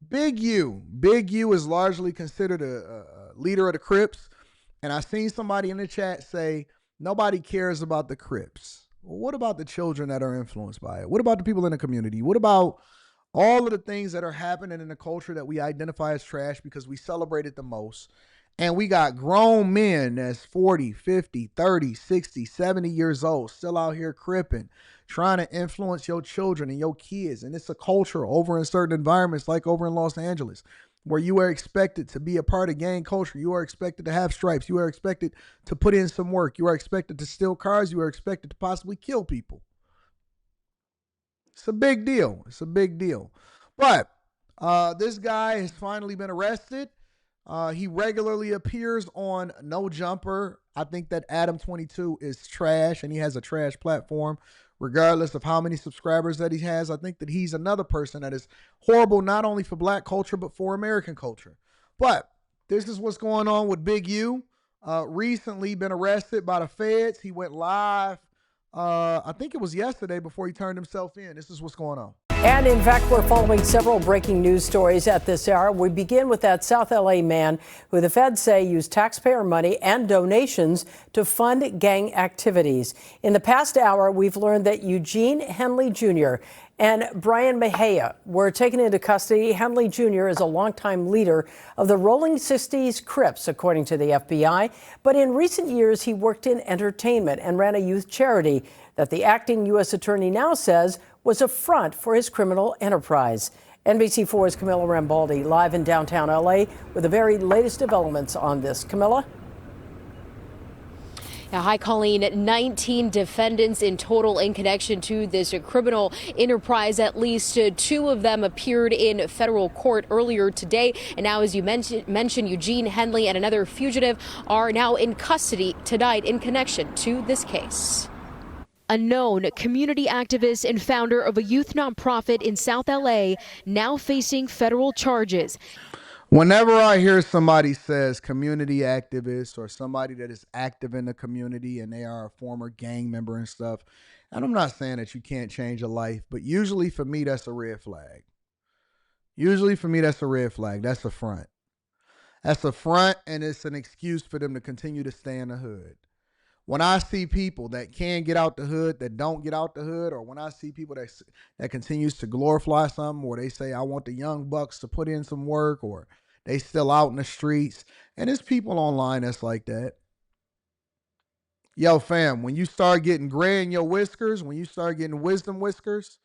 Big U is largely considered a leader of the Crips. And I seen somebody in the chat say, nobody cares about the Crips. Well, what about the children that are influenced by it? What about the people in the community? What about all of the things that are happening in the culture that we identify as trash because we celebrate it the most? And we got grown men that's 40, 50, 30, 60, 70 years old still out here cripping, trying to influence your children and your kids. And it's a culture over in certain environments like over in Los Angeles where you are expected to be a part of gang culture. You are expected to have stripes. You are expected to put in some work. You are expected to steal cars. You are expected to possibly kill people. It's a big deal. It's a big deal. But this guy has finally been arrested. He regularly appears on No Jumper. I think that Adam 22 is trash, and he has a trash platform, regardless of how many subscribers that he has. I think that he's another person that is horrible, not only for black culture, but for American culture. But this is what's going on with Big U. Recently been arrested by the feds. He went live, I think it was yesterday before he turned himself in. This is what's going on. And in fact, we're following several breaking news stories at this hour. We begin with that South LA man who the feds say used taxpayer money and donations to fund gang activities. In the past hour, we've learned that Eugene Henley Jr. and Brian Mejia were taken into custody. Henley Jr. is a longtime leader of the Rolling 60s Crips, according to the FBI. But in recent years, he worked in entertainment and ran a youth charity that the acting U.S. attorney now says was a front for his criminal enterprise. NBC4's Camilla Rambaldi live in downtown L.A. with the very latest developments on this. Camilla? Now, hi, Colleen. 19 defendants in total in connection to this criminal enterprise. At least two of them appeared in federal court earlier today. And now, as you mentioned, Eugene Henley and another fugitive are now in custody tonight in connection to this case. A known community activist and founder of a youth nonprofit in South LA now facing federal charges. Whenever I hear somebody says community activist or somebody that is active in the community and they are a former gang member and stuff, and I'm not saying that you can't change a life, but usually for me, that's a red flag. Usually for me, that's a red flag. That's a front. That's a front, and it's an excuse for them to continue to stay in the hood. When I see people that can get out the hood, that don't get out the hood, or when I see people that continues to glorify something, or they say, I want the young bucks to put in some work, or they still out in the streets, and there's people online that's like that. Yo, fam, when you start getting gray in your whiskers, when you start getting wisdom whiskers,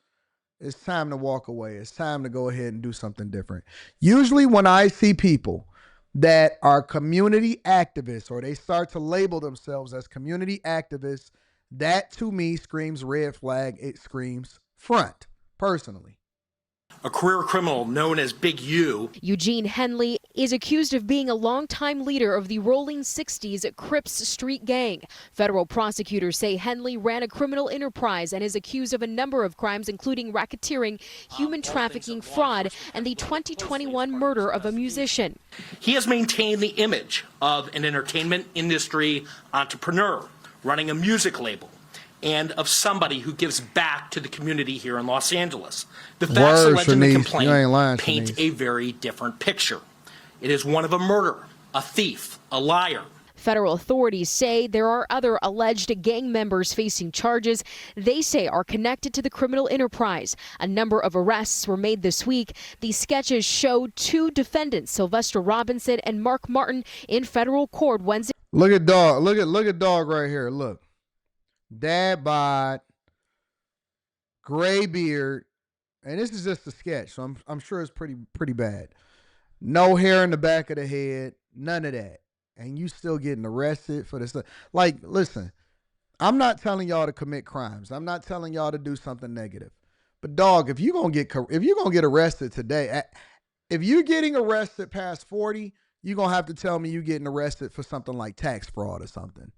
it's time to walk away. It's time to go ahead and do something different. Usually when I see people that are community activists, or they start to label themselves as community activists, that to me screams red flag. It screams front, personally. A career criminal known as Big U. Eugene Henley is accused of being a longtime leader of the Rolling 60s Crips street gang. Federal prosecutors say Henley ran a criminal enterprise and is accused of a number of crimes, including racketeering, human trafficking, fraud, and the 2021 murder of a musician. He has maintained the image of an entertainment industry entrepreneur running a music label, and of somebody who gives back to the community here in Los Angeles. The facts alleged in the complaint paint a very different picture. It is one of a murderer, a thief, a liar. Federal authorities say there are other alleged gang members facing charges they say are connected to the criminal enterprise. A number of arrests were made this week. The sketches showed two defendants, Sylvester Robinson and Mark Martin, in federal court Wednesday. Look at dog. Look at dog right here. Look. Dad bod, gray beard, and this is just a sketch, so I'm sure it's pretty bad. No hair in the back of the head, none of that, and you still getting arrested for this. Like, listen, I'm not telling y'all to commit crimes. I'm not telling y'all to do something negative. But dog, if you're gonna get arrested today, if you're getting arrested past 40, you're gonna have to tell me you're getting arrested for something like tax fraud or something.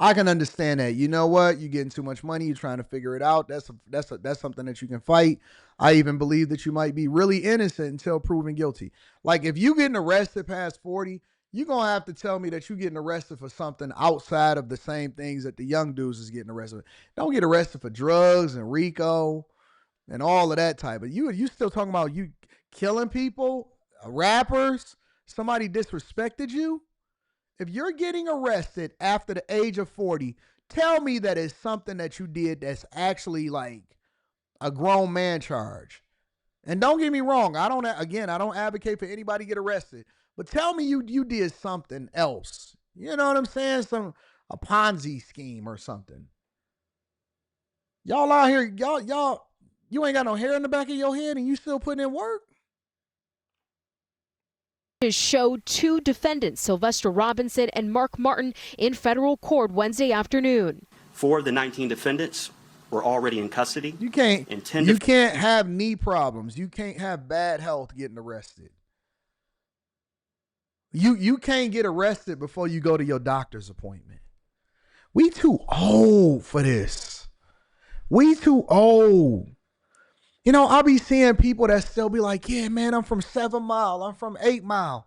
I can understand that. You know what? You're getting too much money. You're trying to figure it out. That's something that you can fight. I even believe that you might be really innocent until proven guilty. Like, if you getting arrested past 40, you're going to have to tell me that you're getting arrested for something outside of the same things that the young dudes is getting arrested for. Don't get arrested for drugs and RICO and all of that type. But you still talking about you killing people, rappers, somebody disrespected you. If you're getting arrested after the age of 40, tell me that it's something that you did that's actually like a grown man charge. And don't get me wrong, I don't advocate for anybody to get arrested, but tell me you did something else. You know what I'm saying? A Ponzi scheme or something. Y'all out here, you ain't got no hair in the back of your head and you still putting in work? Showed two defendants, Sylvester Robinson and Mark Martin, in federal court Wednesday afternoon. 4 of the 19 defendants were already in custody. You can't have knee problems. You can't have bad health getting arrested. You can't get arrested before you go to your doctor's appointment. We too old for this. We too old. You know, I'll be seeing people that still be like, yeah, man, I'm from 7 Mile. I'm from 8 Mile.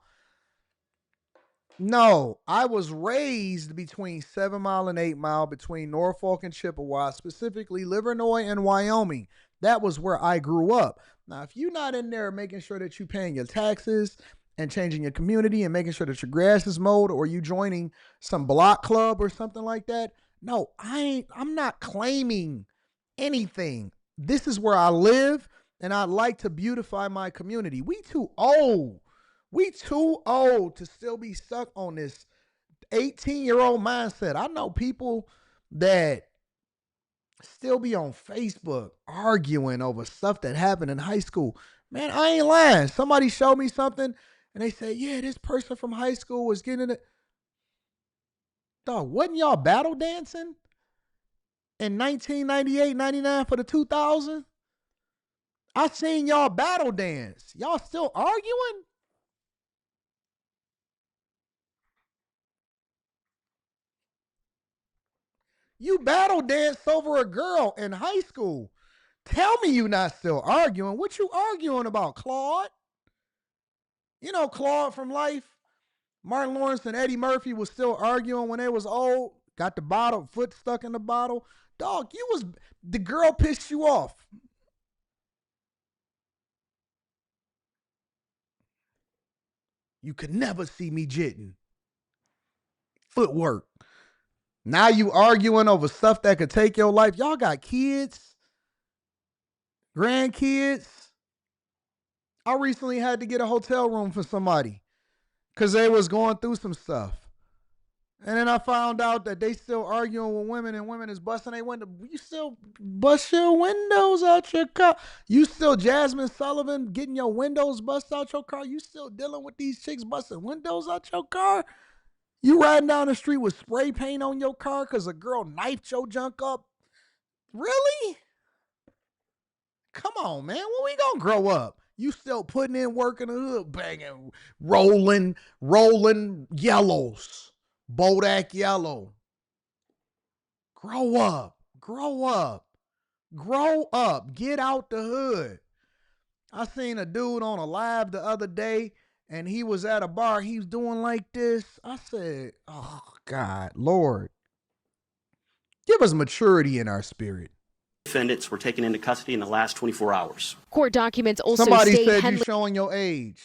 No, I was raised between 7 Mile and 8 Mile, between Norfolk and Chippewa, specifically Livernois and Wyoming. That was where I grew up. Now, if you're not in there making sure that you're paying your taxes and changing your community and making sure that your grass is mowed, or you joining some block club or something like that, no, I'm not claiming anything. This is where I live, and I'd like to beautify my community. We too old. We too old to still be stuck on this 18-year-old mindset. I know people that still be on Facebook arguing over stuff that happened in high school. Man, I ain't lying. Somebody showed me something, and they say, yeah, this person from high school was getting it. Dog, wasn't y'all battle dancing in 1998, 99 for the 2000? I seen y'all battle dance. Y'all still arguing? You battle danced over a girl in high school. Tell me you not still arguing. What you arguing about, Claude? You know Claude from Life? Martin Lawrence and Eddie Murphy was still arguing when they was old. Got the bottle, foot stuck in the bottle. Dog, the girl pissed you off. You could never see me jitting. Footwork. Now you arguing over stuff that could take your life. Y'all got kids, grandkids. I recently had to get a hotel room for somebody because they was going through some stuff. And then I found out that they still arguing with women, and women is busting their window. You still bust your windows out your car. You still Jasmine Sullivan getting your windows bust out your car. You still dealing with these chicks busting windows out your car. You riding down the street with spray paint on your car because a girl knifed your junk up. Really? Come on, man. When we gonna grow up? You still putting in work in the hood, banging, rolling yellows. Bodak yellow. Grow up. Grow up. Grow up. Get out the hood. I seen a dude on a live the other day, and he was at a bar. He was doing like this. I said, oh, God, Lord. Give us maturity in our spirit. Defendants were taken into custody in the last 24 hours. Court documents also Somebody state said you're showing your age.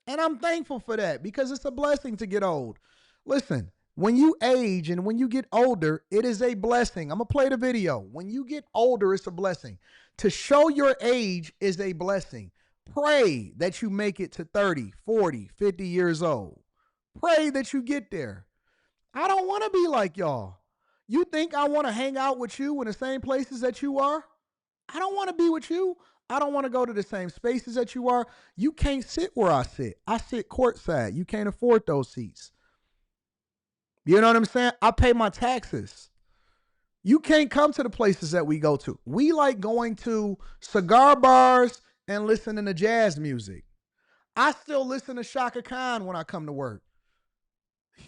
And I'm thankful for that because it's a blessing to get old. Listen, when you age and when you get older, it is a blessing. I'm going to play the video. When you get older, it's a blessing. To show your age is a blessing. Pray that you make it to 30, 40, 50 years old. Pray that you get there. I don't want to be like y'all. You think I want to hang out with you in the same places that you are? I don't want to be with you. I don't want to go to the same spaces that you are. You can't sit where I sit. I sit courtside. You can't afford those seats. You know what I'm saying? I pay my taxes. You can't come to the places that we go to. We like going to cigar bars and listening to jazz music. I still listen to Shaka Khan when I come to work.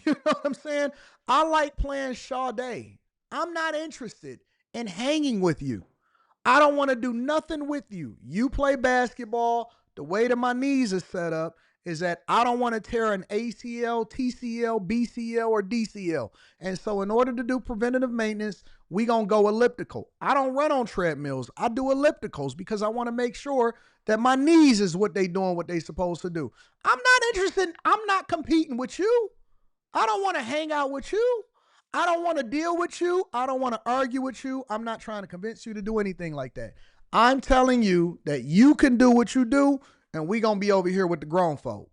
You know what I'm saying? I like playing Sade. I'm not interested in hanging with you. I don't want to do nothing with you. You play basketball the way that my knees are set up, is that I don't want to tear an ACL, TCL, BCL, or DCL. And so in order to do preventative maintenance, we going to go elliptical. I don't run on treadmills. I do ellipticals because I want to make sure that my knees is what they doing, what they supposed to do. I'm not interested. I'm not competing with you. I don't want to hang out with you. I don't want to deal with you. I don't want to argue with you. I'm not trying to convince you to do anything like that. I'm telling you that you can do what you do, and we going to be over here with the grown folk.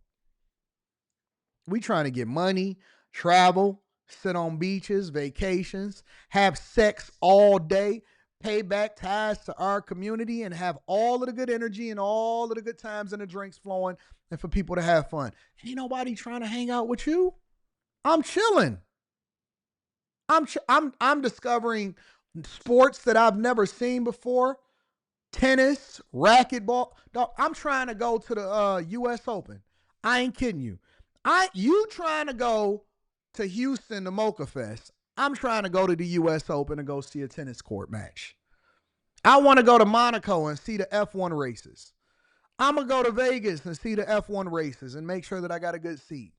We trying to get money, travel, sit on beaches, vacations, have sex all day, pay back ties to our community, and have all of the good energy and all of the good times and the drinks flowing, and for people to have fun. Ain't nobody trying to hang out with you. I'm chilling. I'm discovering sports that I've never seen before. Tennis, racquetball. Dog, I'm trying to go to the U.S. Open. I ain't kidding you. You trying to go to Houston to Mocha Fest. I'm trying to go to the U.S. Open and go see a tennis court match. I want to go to Monaco and see the F1 races. I'm going to go to Vegas and see the F1 races and make sure that I got a good seat.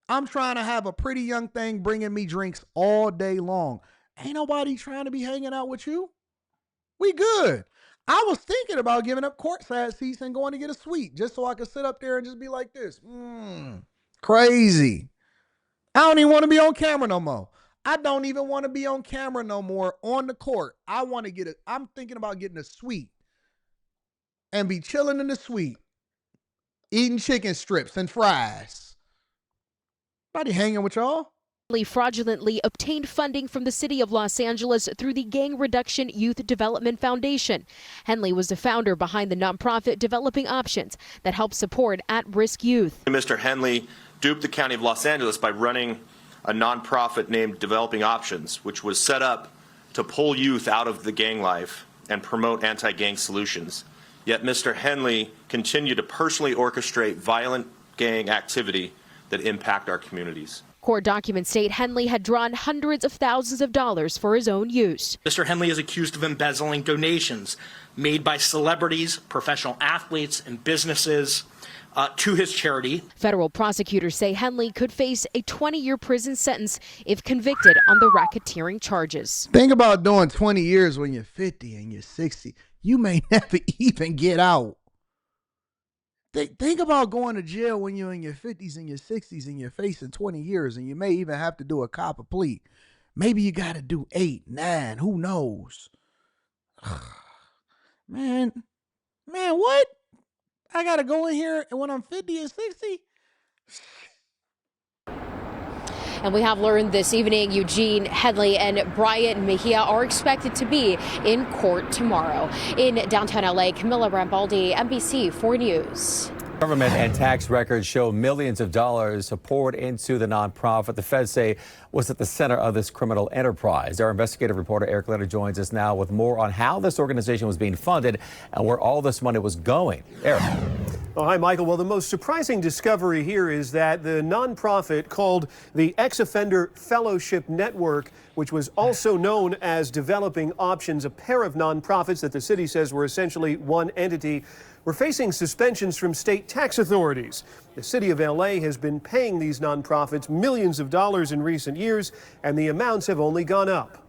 I'm trying to have a pretty young thing bringing me drinks all day long. Ain't nobody trying to be hanging out with you. We good. I was thinking about giving up courtside seats and going to get a suite just so I could sit up there and just be like this. Crazy. I don't even want to be on camera no more. I don't even want to be on camera no more on the court. I'm thinking about getting a suite and be chilling in the suite, eating chicken strips and fries. Nobody hanging with y'all. Fraudulently obtained funding from the city of Los Angeles through the Gang Reduction Youth Development Foundation. Henley was the founder behind the nonprofit Developing Options that helps support at-risk youth. Mr. Henley duped the county of Los Angeles by running a nonprofit named Developing Options, which was set up to pull youth out of the gang life and promote anti-gang solutions. Yet Mr. Henley continued to personally orchestrate violent gang activity that impact our communities. Court documents state Henley had drawn hundreds of thousands of dollars for his own use. Mr. Henley is accused of embezzling donations made by celebrities, professional athletes, and businesses to his charity. Federal prosecutors say Henley could face a 20-year prison sentence if convicted on the racketeering charges. Think about doing 20 years when you're 50 and you're 60. You may never even get out. Think about going to jail when you're in your 50s and your 60s and you're facing 20 years and you may even have to do a cop a plea. Maybe you got to do 8, 9, who knows? Man, what? I got to go in here and when I'm 50 and 60? And we have learned this evening Eugene Henley and Brian Mejia are expected to be in court tomorrow. In downtown LA, Camilla Rambaldi, NBC 4 News. Government and tax records show millions of dollars poured into the nonprofit the feds say was at the center of this criminal enterprise. Our investigative reporter Eric Leonard joins us now with more on how this organization was being funded and where all this money was going. Eric. Oh, hi, Michael. Well, the most surprising discovery here is that the nonprofit called the Ex-Offender Fellowship Network, which was also known as Developing Options, a pair of nonprofits that the city says were essentially one entity, were facing suspensions from state tax authorities. The city of LA has been paying these nonprofits millions of dollars in recent years, and the amounts have only gone up.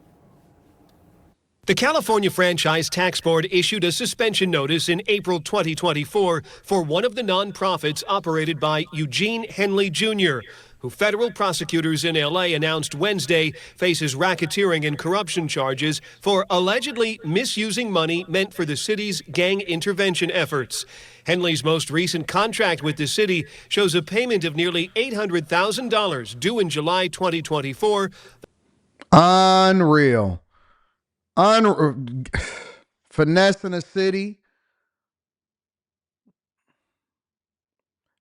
The California Franchise Tax Board issued a suspension notice in April 2024 for one of the nonprofits operated by Eugene Henley Jr., who federal prosecutors in LA announced Wednesday faces racketeering and corruption charges for allegedly misusing money meant for the city's gang intervention efforts. Henley's most recent contract with the city shows a payment of nearly $800,000 due in July 2024. Unreal. Finessing a city.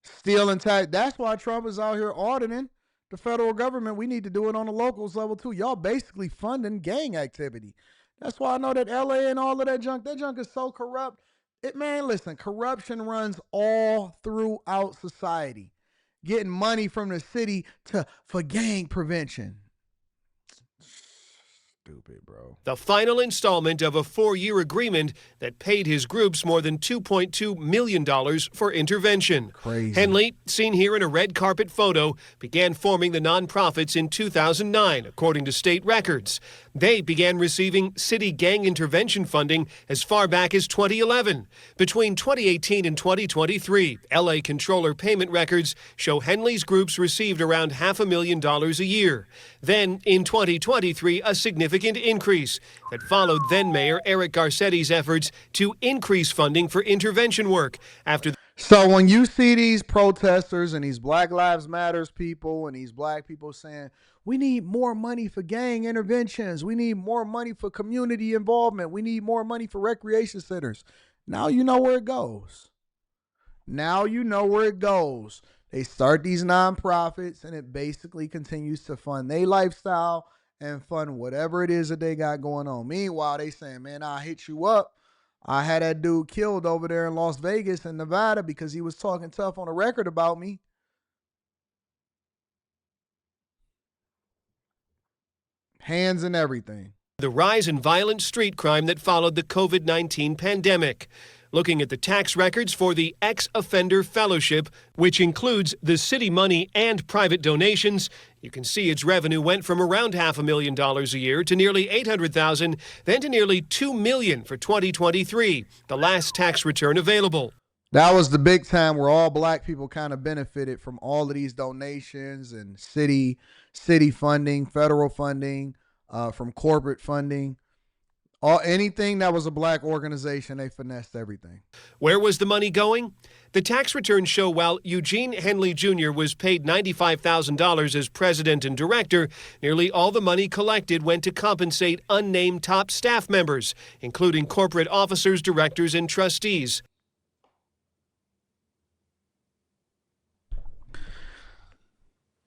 Stealing tax. That's why Trump is out here auditing the federal government. We need to do it on the locals level too. Y'all basically funding gang activity. That's why I know that LA and all of that junk is so corrupt. Listen, corruption runs all throughout society. Getting money from the city for gang prevention. Stupid, bro. The final installment of a 4-year agreement that paid his groups more than $2.2 million for intervention. Crazy. Henley, seen here in a red carpet photo, began forming the nonprofits in 2009, according to state records. They began receiving city gang intervention funding as far back as 2011. Between 2018 and 2023, LA Controller payment records show Henley's groups received around $500,000 a year. Then, in 2023, a significant increase that followed then-Mayor Eric Garcetti's efforts to increase funding for intervention work after. So when you see these protesters and these Black Lives Matters people and these black people saying, we need more money for gang interventions, we need more money for community involvement, we need more money for recreation centers. Now you know where it goes. Now you know where it goes. They start these nonprofits and it basically continues to fund their lifestyle and fund whatever it is that they got going on. Meanwhile, they saying, man, I'll hit you up. I had that dude killed over there in Las Vegas and Nevada because he was talking tough on a record about me. Hands and everything. The rise in violent street crime that followed the COVID-19 pandemic. Looking at the tax records for the Ex-Offender Fellowship, which includes the city money and private donations, you can see its revenue went from around $500,000 a year to nearly $800,000, then to nearly $2 million for 2023, the last tax return available. That was the big time where all black people kind of benefited from all of these donations and city funding, federal funding, from corporate funding. Anything that was a black organization, they finessed everything. Where was the money going? The tax returns show while Eugene Henley Jr. was paid $95,000 as president and director, nearly all the money collected went to compensate unnamed top staff members, including corporate officers, directors, and trustees.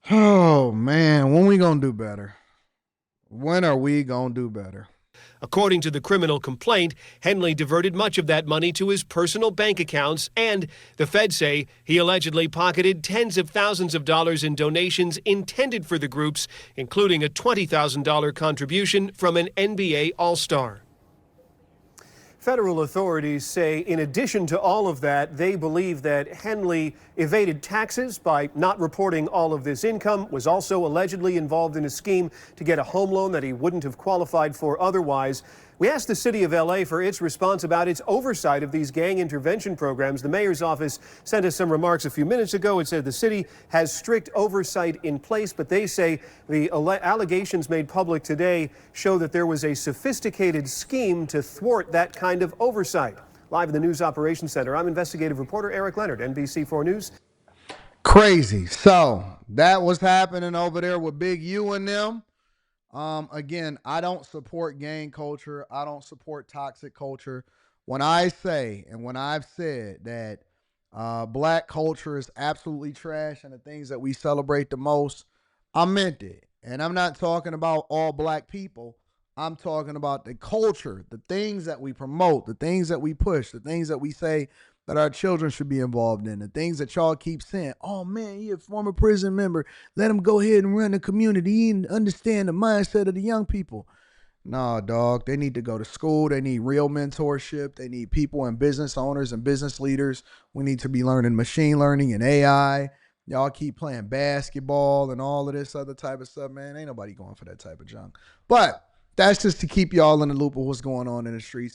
Oh, man, when we gonna do better? When are we gonna do better? According to the criminal complaint, Henley diverted much of that money to his personal bank accounts, and the feds say he allegedly pocketed tens of thousands of dollars in donations intended for the groups, including a $20,000 contribution from an NBA All-Star. Federal authorities say in addition to all of that, they believe that Henley evaded taxes by not reporting all of this income, was also allegedly involved in a scheme to get a home loan that he wouldn't have qualified for otherwise. We asked the city of LA for its response about its oversight of these gang intervention programs. The mayor's office sent us some remarks a few minutes ago. It said the city has strict oversight in place, but they say the allegations made public today show that there was a sophisticated scheme to thwart that kind of oversight. Live in the News Operations Center, I'm investigative reporter Eric Leonard, NBC4 News. Crazy. So that was happening over there with Big U and them. Again, I don't support gang culture. I don't support toxic culture. When I say, and when I've said that black culture is absolutely trash and the things that we celebrate the most, I meant it. And I'm not talking about all black people. I'm talking about the culture, the things that we promote, the things that we push, the things that we say that our children should be involved in, the things that y'all keep saying, oh man, you're a former prison member, let him go ahead and run the community and understand the mindset of the young people. Nah, dog, they need to go to school. They need real mentorship. They need people and business owners and business leaders. We need to be learning machine learning and AI. Y'all keep playing basketball and all of this other type of stuff, man. Ain't nobody going for that type of junk. But that's just to keep y'all in the loop of what's going on in the streets.